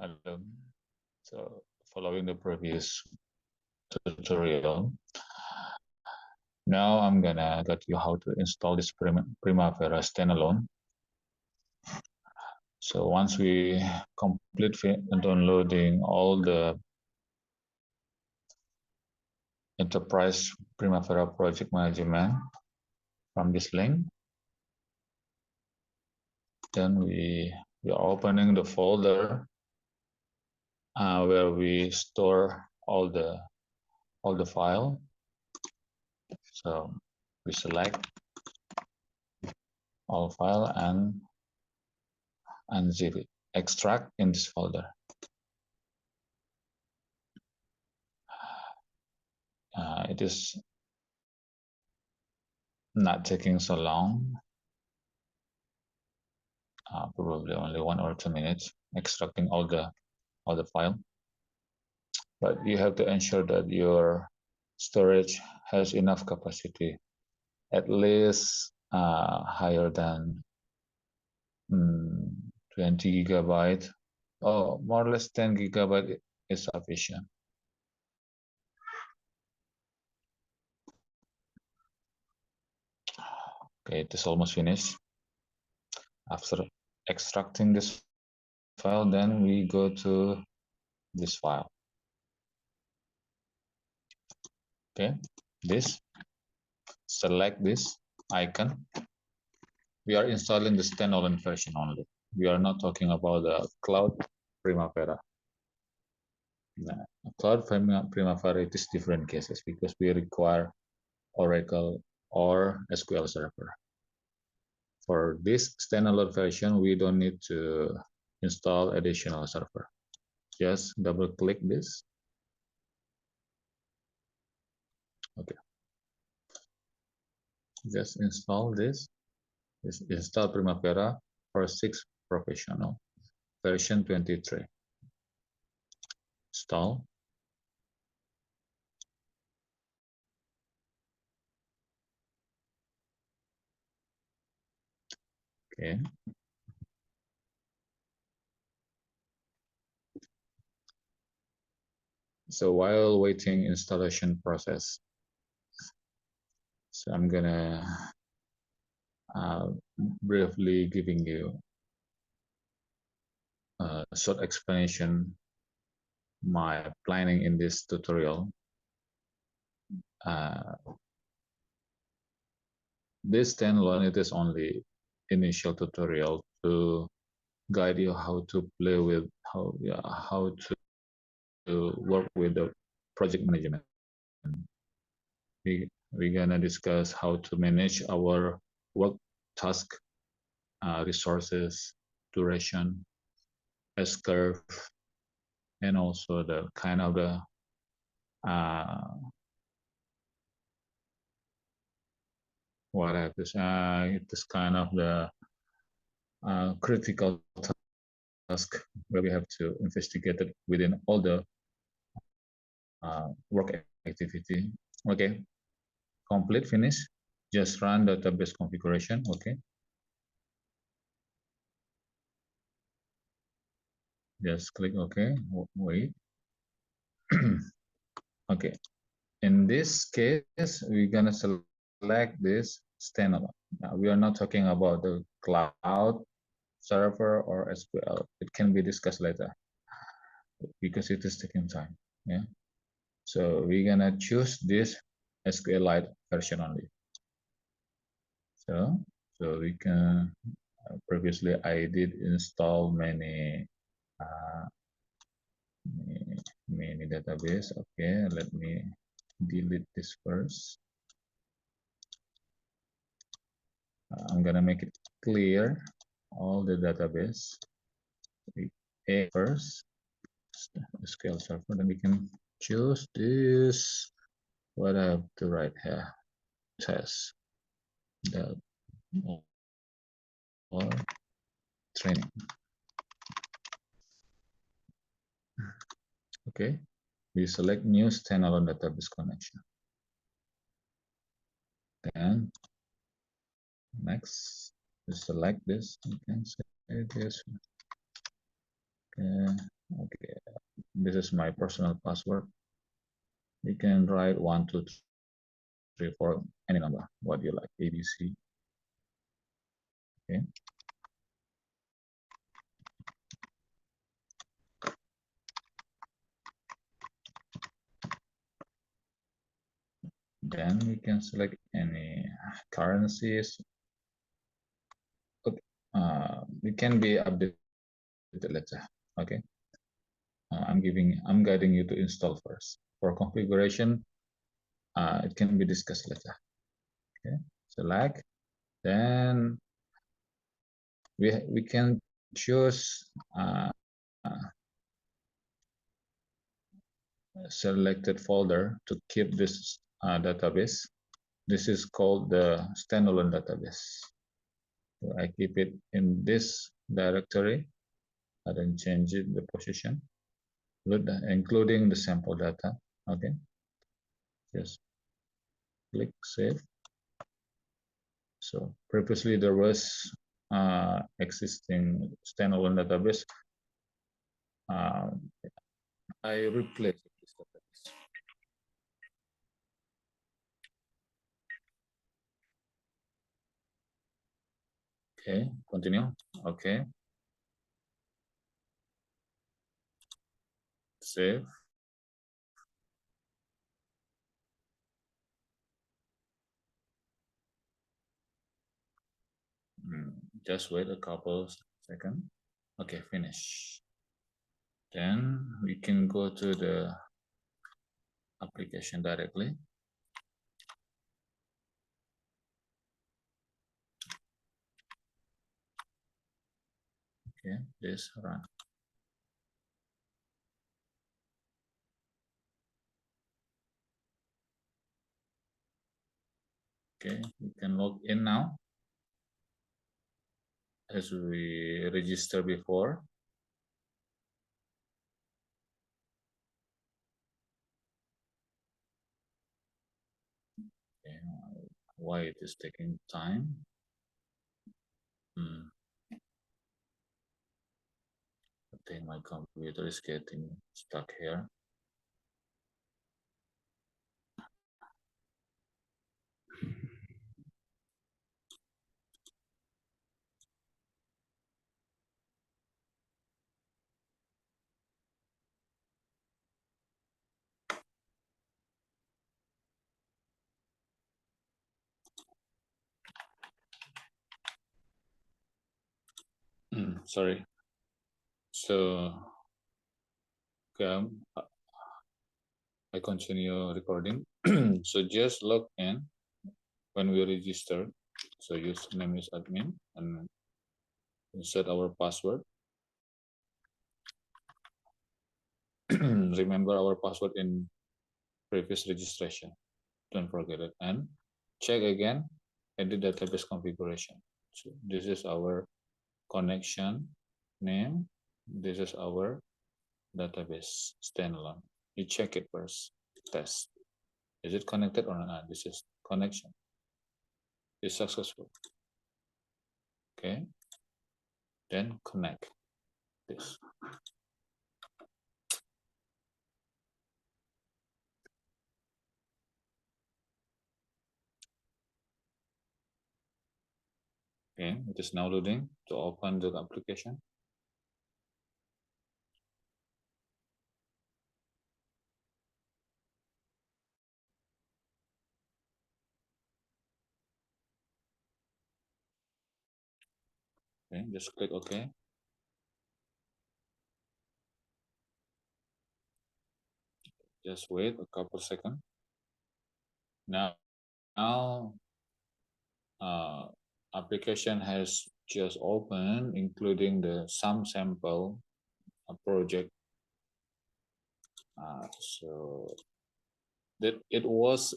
Hello. So following the previous tutorial, now I'm gonna get you how to install this Primavera standalone. So once we complete downloading all the enterprise Primavera project management from this link, then we are opening the folder where we store all the file. So we select all file and unzip it, extract in this folder. It is not taking so long, probably only 1 or 2 minutes extracting all the file. But you have to ensure that your storage has enough capacity, at least higher than 20 gigabyte, or more or less 10 gigabyte is sufficient. Okay, it is almost finished. After extracting this file, then we go to this file. Okay, this, select this icon. We are installing the standalone version only. We are not talking about the cloud Primavera. Cloud Primavera, it is different cases because we require Oracle or SQL Server. For this standalone version, we don't need to install additional server. Just double click this. Okay. Just install this. Install Primavera P6 Professional version 23. Install. Okay. So while waiting installation process, so I'm gonna briefly giving you a short explanation my planning in this tutorial. This standalone, it is only initial tutorial to guide you how to play with how to work with the project management. We're gonna discuss how to manage our work task, resources, duration, S-curve, and also the kind of the what I have to say, it is kind of the critical task where we have to investigate it within all the work activity. Okay, complete, finish. Just run database configuration. Okay. Just click OK. Wait. Okay. In this case, we're gonna select this standalone. Now, we are not talking about the cloud server or SQL. It can be discussed later because it is taking time. Yeah. So we're gonna choose this SQLite version only. So we can previously I did install many many database. Okay, let me delete this first. I'm gonna make it clear all the database. A first SQL Server, then we can choose this. What I have to write here? Test the or training. Okay, we select new standalone database connection. Then next, we select this. You can say this. Okay. Okay, this is my personal password. You can write 1, 2, 3, 4, any number, what you like, ABC. Okay. Then we can select any currencies. Okay. It can be updated later. Okay. I'm guiding you to install first. For configuration, it can be discussed later. Okay. Select. Then we can choose selected folder to keep this database. This is called the standalone database. So I keep it in this directory. I then change it the position, including the sample data. Okay, just click save. So previously there was existing standalone database. I replaced this database. Okay, continue. Okay, save. Just wait a couple seconds. Okay, finish. Then we can go to the application directly. Okay, this run. Okay, we can log in now as we registered before. Okay, why it is taking time? I think my computer is getting stuck here. Sorry. So okay, I continue recording. So just log in when we register. So username is admin and insert our password. Remember our password in previous registration. Don't forget it. And check again edit database configuration. So this is our connection name. This is our database standalone. You check it first. Test. Is it connected or not? This is connection. Is successful. Okay. Then connect this. Okay, it is now loading to open the application. Okay, just click OK. Just wait a couple seconds. Now application has just opened, including the some sample project. So that it was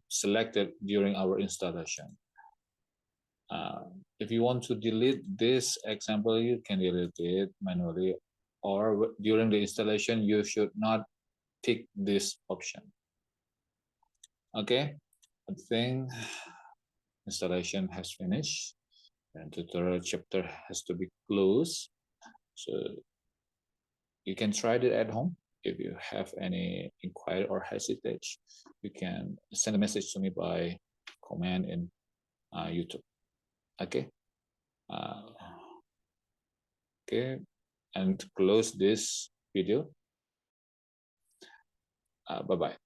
selected during our installation. If you want to delete this example, you can delete it manually, or during the installation, you should not tick this option. Okay, I think installation has finished and tutorial chapter has to be closed. So You can try it at home. If you have any inquiry or hesitation, you can send a message to me by comment in YouTube. Okay. Okay, and close this video. Bye bye.